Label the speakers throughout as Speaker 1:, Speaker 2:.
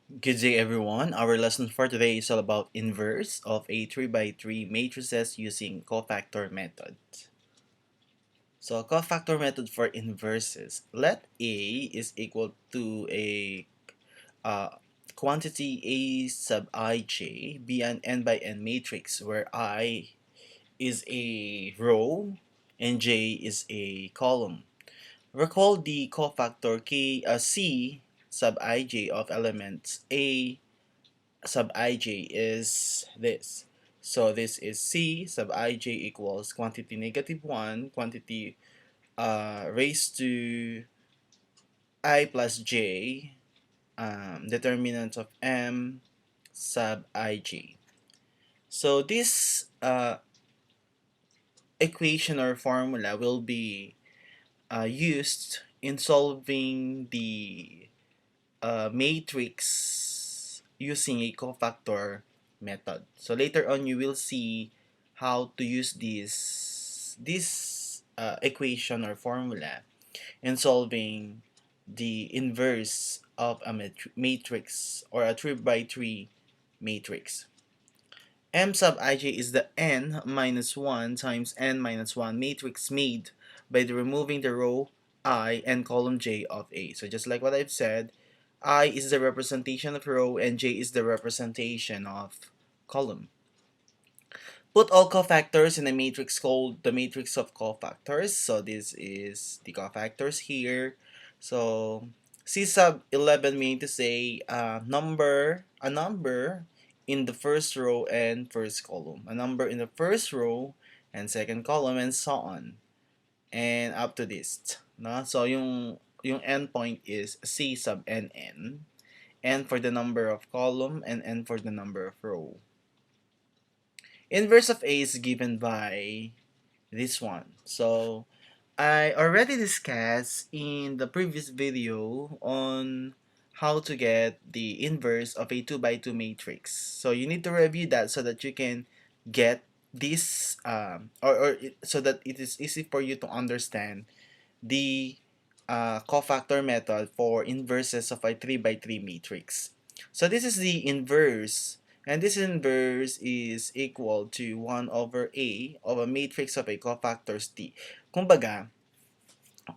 Speaker 1: Good day everyone. Our lesson for today is all about inverse of a 3 by 3 matrices using cofactor method. So cofactor method for inverses. Let A is equal to a uh, quantity A sub ij be an n by n matrix where I is a row and j is a column. Recall the cofactor C sub ij of elements A sub ij is this. So this is C sub ij equals quantity negative 1, quantity raised to I plus j, determinant of M sub ij. So this equation or formula will be used in solving the matrix using a cofactor method. So later on you will see how to use this equation or formula in solving the inverse of a matrix or a 3 by 3 matrix. M sub ij is the n minus 1 times n minus 1 matrix made by removing the row I and column j of A. So just like what I've said, I is the representation of row and j is the representation of column. Put all cofactors in a matrix called the matrix of cofactors. So this is the cofactors here. So C sub 11 meaning to say a number in the first row and first column. A number in the first row and second column and so on. And up to this. No? So yung endpoint is C sub n for the number of column and n for the number of row. Inverse of A is given by this one. So I already discussed in the previous video on how to get the inverse of a 2 by 2 matrix. So you need to review that so that you can get this so that it is easy for you to understand the cofactor method for inverses of a 3 by 3 matrix. So this is the inverse, and this inverse is equal to 1 over A of a matrix of a cofactors T. Kumbaga,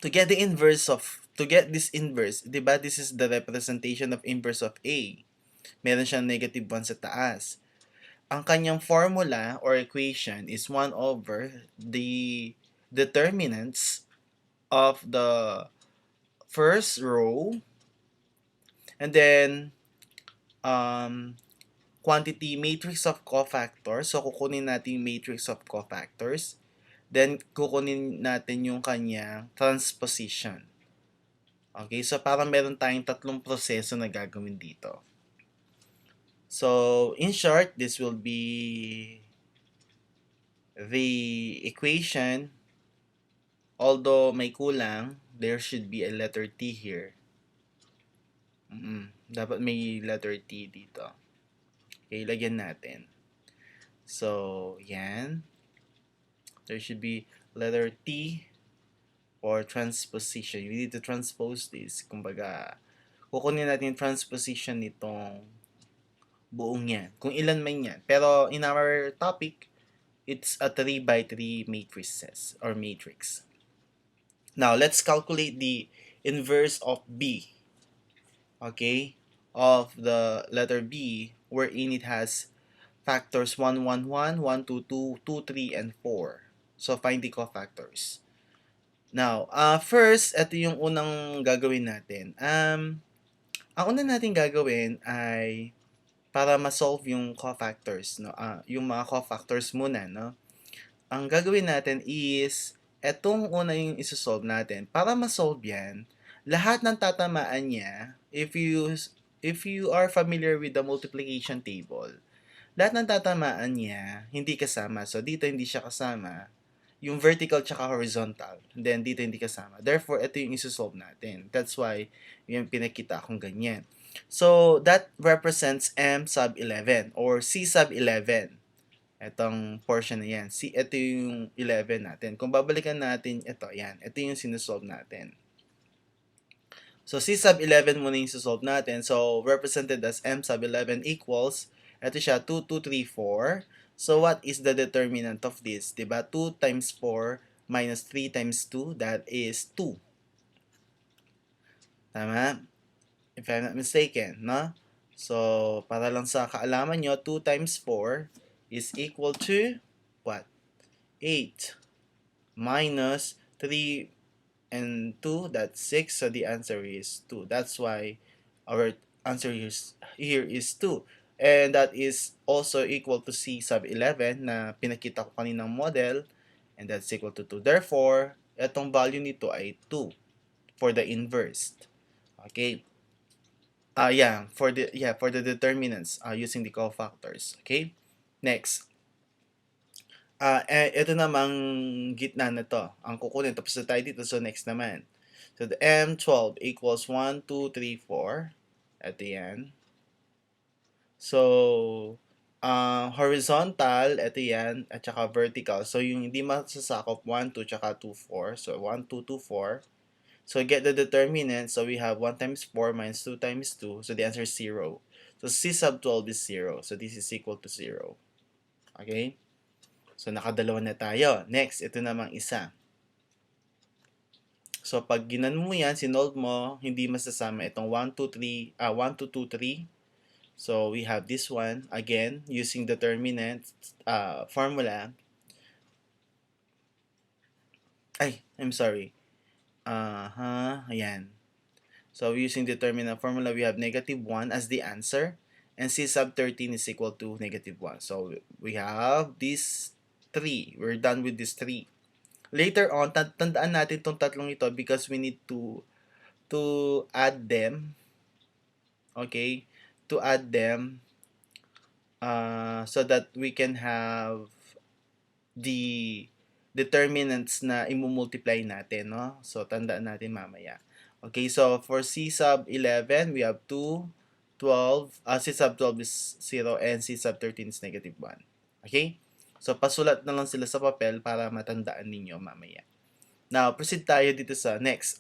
Speaker 1: to get this inverse, di ba, this is the representation of inverse of A. Meron siyang negative 1 sa taas. Ang kanyang formula or equation is 1 over the determinants of the first row and then um, quantity matrix of cofactors. So, kukunin natin yung matrix of cofactors. Then, kukunin natin yung kanyang transposition. Okay, so parang meron tayong tatlong proseso na gagawin dito. So, in short, this will be the equation. Although may kulang, there should be a letter T here. Dapat may letter T dito. Okay, lagyan natin. So, yan. There should be letter T or transposition. We need to transpose this. Kumbaga, kukunin natin yung transposition nitong buong yan. Kung ilan man yan. Pero in our topic, it's a 3 by 3 matrices or matrix. Now, let's calculate the inverse of B. Okay? Of the letter B, wherein it has factors 1, 1, 1, 1, 2, 2, 2, 3, and 4. So, find the cofactors. Now, first, ito yung unang gagawin natin. Ang una natin gagawin ay para ma-solve yung cofactors, no? Yung mga cofactors muna, no? Ang gagawin natin is, etong una yung isosolve natin. Para ma-solve yan, lahat ng tatamaan niya, if you are familiar with the multiplication table, lahat ng tatamaan niya, hindi kasama. So, dito hindi siya kasama. Yung vertical tsaka horizontal. Then, dito hindi kasama. Therefore, ito yung isosolve natin. That's why, yung pinakita akong ganyan. So, that represents M sub 11 or C sub 11. Itong portion na yan. Ito yung 11 natin. Kung babalikan natin, ito, yan. Ito yung sinusolve natin. So, C sub 11 muna yung solve natin. So, represented as M sub 11 equals, ito siya, 2, 2, 3, 4. So, what is the determinant of this? Diba? 2 times 4 minus 3 times 2, that is 2. Tama? If I'm not mistaken, no? So, para lang sa kaalaman nyo, 2 times 4 is equal to, what? 8 minus 3 and 2, that's 6. So the answer is 2. That's why our answer here is 2. And that is also equal to C sub 11 na pinakita ko kaninang model. And that's equal to 2. Therefore, itong value nito ay 2 for the inverse. Okay? For the determinants using the cofactors. Okay? Next. Ito namang gitna na to. Ang kukunin. Tapos na tayo dito. So, next naman. So, the M12 equals 1, 2, 3, 4. Ito yan. So, horizontal, ito yan. At saka vertical. So, yung hindi masasakop, 1, 2, tsaka 2, 4. So, 1, 2, 2, 4. So, get the determinant. So, we have 1 times 4 minus 2 times 2. So, the answer is 0. So, C sub 12 is 0. So, this is equal to 0. Okay? So, nakadalawa na tayo. Next, ito namang isa. So, pag ginan mo yan, sinolve mo, hindi masasama itong 1, 2, 3, 1, 2, 2, 3. So, we have this one. Again, using determinant formula. I'm sorry. Ayan. So, using determinant formula, we have negative 1 as the answer. And C sub 13 is equal to negative 1. So, we have these 3. We're done with this 3. Later on, tandaan natin itong tatlong ito because we need to add them. Okay? To add them so that we can have the determinants na imumultiply natin, no? So, tandaan natin mamaya. Okay, so for C sub 11, we have 2, 12, C sub 12 is 0, and C sub 13 is negative 1. Okay? So, pasulat na lang sila sa papel para matandaan ninyo mamaya. Now, proceed tayo dito sa next.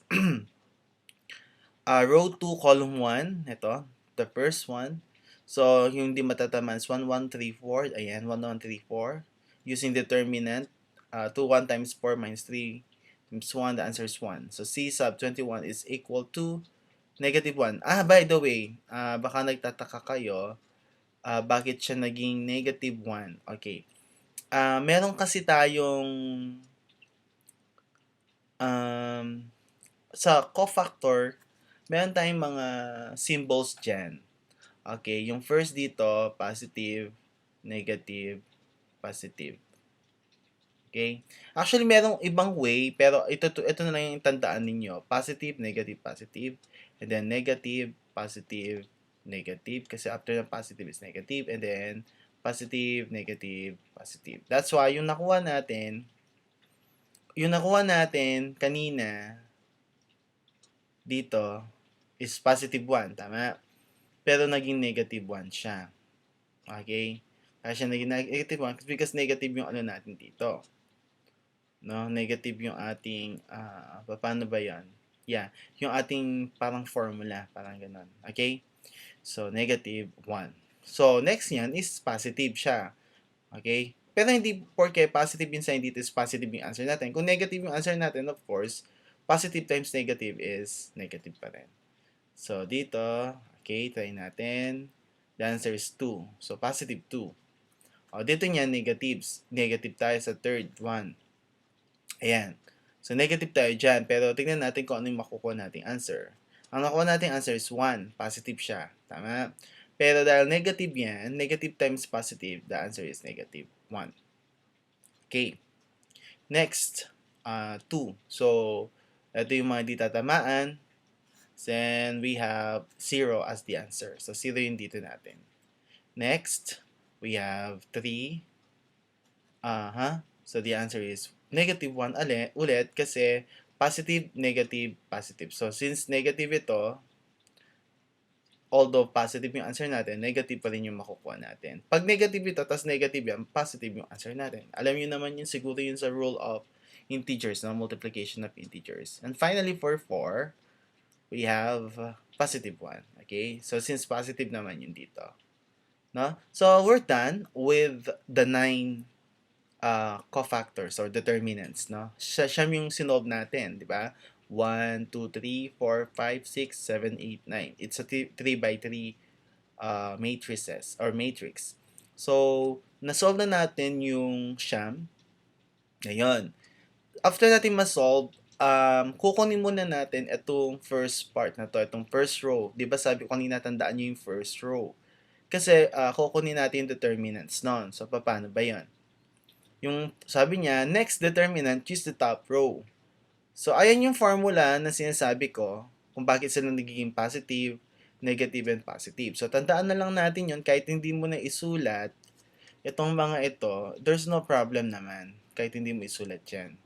Speaker 1: Row 2, column 1. Ito, the first one. So, yung di matataman is 1, 1, 3, 4. Ayan, 1, 1, 3, 4. Using determinant, 2, 1 times 4 minus 3 times 1, the answer is 1. So, C sub 21 is equal to negative 1. By the way, baka nagtataka kayo, bakit siya naging negative 1? Okay. Meron kasi tayong sa cofactor, meron tayong mga symbols dyan. Okay, yung first dito, positive, negative, positive. Okay? Actually, merong ibang way, pero ito na lang yung tandaan ninyo. Positive, negative, positive. And then negative, positive, negative. Kasi after ng positive is negative. And then positive, negative, positive. That's why yung nakuha natin kanina dito is positive 1. Tama? Pero naging negative 1 siya. Okay? Kaya siya naging negative 1 because negative yung ano natin dito. No, negative yung ating paano ba 'yan? Yeah, yung ating parang formula, parang ganoon. Okay? So negative 1. So next niyan is positive siya. Okay? Pero hindi porke positive yung sign dito is positive yung answer natin. Kung negative yung answer natin, of course, positive times negative is negative pa rin. So dito, okay, try natin. The answer is 2. So positive 2. Dito niya negatives. Negative tayo sa third one. Ayan. So, negative tayo dyan. Pero, tingnan natin kung ano yung makukuha nating answer. Ang nakuha nating answer is 1. Positive siya. Tama? Pero, dahil negative yan, negative times positive, the answer is negative 1. Okay. Next, 2. So, ito yung mga di tatamaan. Then, we have 0 as the answer. So, 0 yung dito natin. Next, we have 3. So, the answer is negative 1 ulit kasi positive, negative, positive. So, since negative ito, although positive yung answer natin, negative pa rin yung makukuha natin. Pag negative ito, tas negative yan, positive yung answer natin. Alam niyo naman yun, siguro yun sa rule of integers, no? Multiplication of integers. And finally, for 4, we have positive 1. Okay? So, since positive naman yun dito. No? So, we're done with the 9 cofactors or determinants. No? Siya yung sinolve natin. Di ba? 1, 2, 3, 4, 5, 6, 7, 8, 9. It's a 3 by 3 matrices or matrix. So, nasolve na natin yung siyam. Ngayon, after natin ma-solve, kukunin muna natin itong first part na to, itong first row. Di ba sabi ko kanina, tandaan nyo yung first row. Kasi kukunin natin yung determinants nun. So, paano ba yan? Yung sabi niya, next determinant, choose the top row. So, ayan yung formula na sinasabi ko kung bakit sila nagiging positive, negative, and positive. So, tandaan na lang natin yun kahit hindi mo na isulat itong mga ito, there's no problem naman kahit hindi mo isulat yan.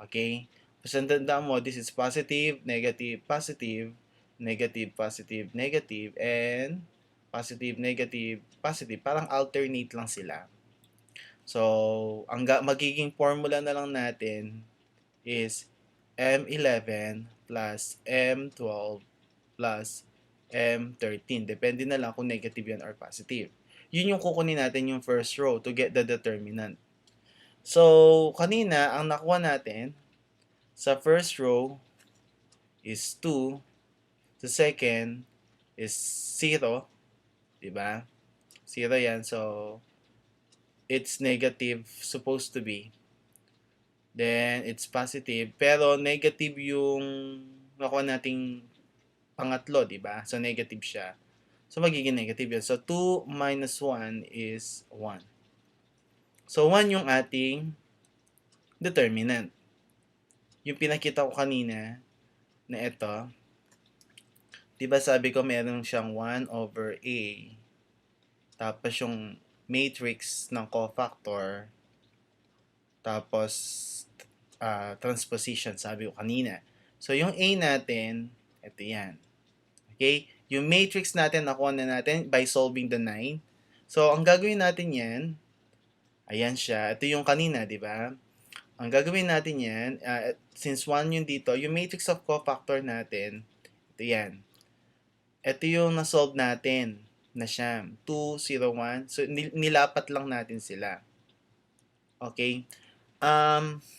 Speaker 1: Okay? So, tandaan mo, this is positive, negative, positive, negative, positive, negative, and positive, negative, positive. Parang alternate lang sila. So, ang magiging formula na lang natin is M11 plus M12 plus M13. Depende na lang kung negative yan or positive. Yun yung kukunin natin yung first row to get the determinant. So, kanina, ang nakuha natin sa first row is 2. Sa second is 0. Diba? 0 yan. So, it's negative supposed to be. Then, it's positive. Pero, negative yung nakuha nating pangatlo, diba? So, negative siya. So, magiging negative yan. So, 2 minus 1 is 1. So, 1 yung ating determinant. Yung pinakita ko kanina na ito, diba sabi ko meron siyang 1 over A. Tapos yung matrix ng cofactor. Tapos, transposition, sabi ko kanina. So, yung A natin, ito yan. Okay? Yung matrix natin, nakuha na natin by solving the 9. So, ang gagawin natin yan, ayan siya. Ito yung kanina, di ba? Ang gagawin natin yan, since 1 yung dito, yung matrix of cofactor natin, ito yan. Ito yung na-solve natin na siya. 2, 0, 1. So, nilapat lang natin sila. Okay?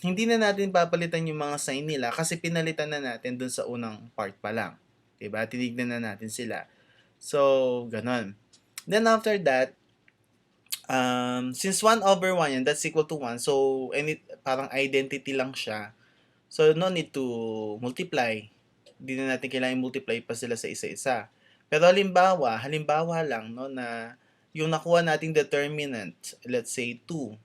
Speaker 1: Hindi na natin papalitan yung mga sign nila kasi pinalitan na natin dun sa unang part pa lang. Diba? Tinignan na natin sila. So, ganon. Then after that, since 1 over 1 yan, that's equal to 1. So, parang identity lang siya. So, no need to multiply. Hindi na natin kailangan multiply pa sila sa isa-isa. Pero halimbawa lang no, na yung nakuha nating determinant, let's say 2.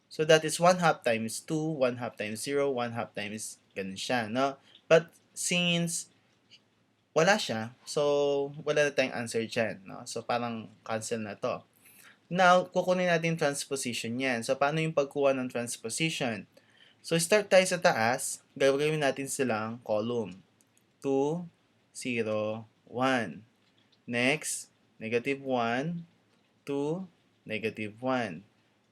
Speaker 1: So, that is 1 half times 2, 1 half times 0, 1 half times ganun siya. No? But since wala siya, so wala na tayong answer dyan. No? So, parang cancel na to. Now, kukunin natin transposition yan. So, paano yung pagkuha ng transposition? So, start tayo sa taas. Gagawin natin silang column. 2, 0, 1. Next, negative 1, 2, negative 1.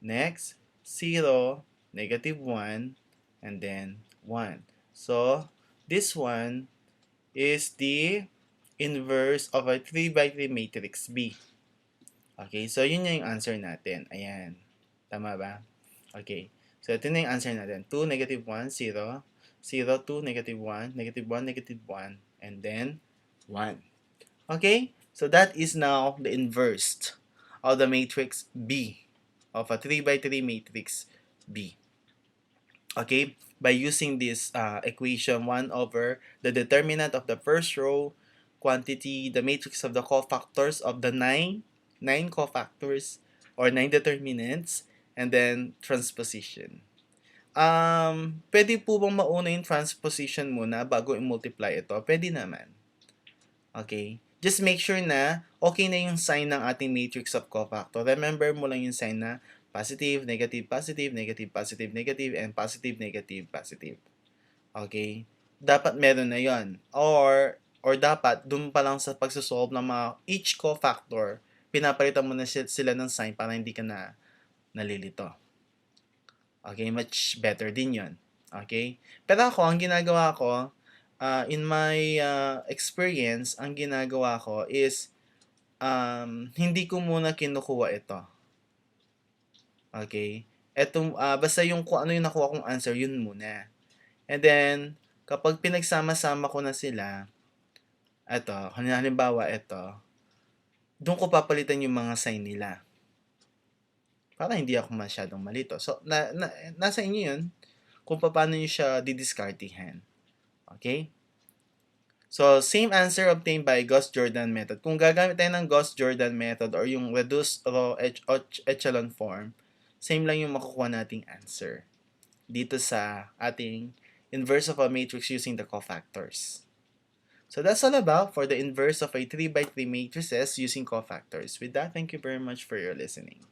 Speaker 1: Next, 0, negative 1, and then 1. So, this one is the inverse of a 3 by 3 matrix B. Okay, so yun yung answer natin. Ayan. Tama ba? Okay. So, ito na yung answer natin. 2, negative 1, 0. 0, 2, negative 1, negative 1, negative 1, and then 1. Okay? So, that is now the inverse of the matrix B, of a 3 by 3 matrix B. Okay? By using this equation, 1 over the determinant of the first row, quantity, the matrix of the cofactors of the 9 cofactors or 9 determinants, and then transposition. Pwede po bang mauna yung transposition muna bago i-multiply ito? Pwede naman. Okay? Just make sure na okay na yung sign ng ating matrix of cofactor. Remember mo lang yung sign na positive, negative, positive, negative, positive, negative, and positive, negative, positive. Okay? Dapat meron na yon. Or dapat, dun pa lang sa pagsasolve ng mga each cofactor, pinapalitan mo na sila ng sign para hindi ka na nalilito. Okay? Much better din yon. Okay? Pero ako, ang ginagawa ko, in my experience, ang ginagawa ko is hindi ko muna kinukuha ito. Okay? Basta yung kung ano yung nakuha kong answer, yun muna. And then, kapag pinagsama-sama ko na sila, halimbawa ito, doon ko papalitan yung mga sign nila. Para hindi ako masyadong malito. So, nasa inyo yun kung paano nyo siya didiscartihan. Okay? So, same answer obtained by Gauss-Jordan method. Kung gagamit tayo ng Gauss-Jordan method or yung reduced row echelon form, same lang yung makukuha nating answer dito sa ating inverse of a matrix using the cofactors. So that's all about for the inverse of a 3 by 3 matrices using cofactors. With that, thank you very much for your listening.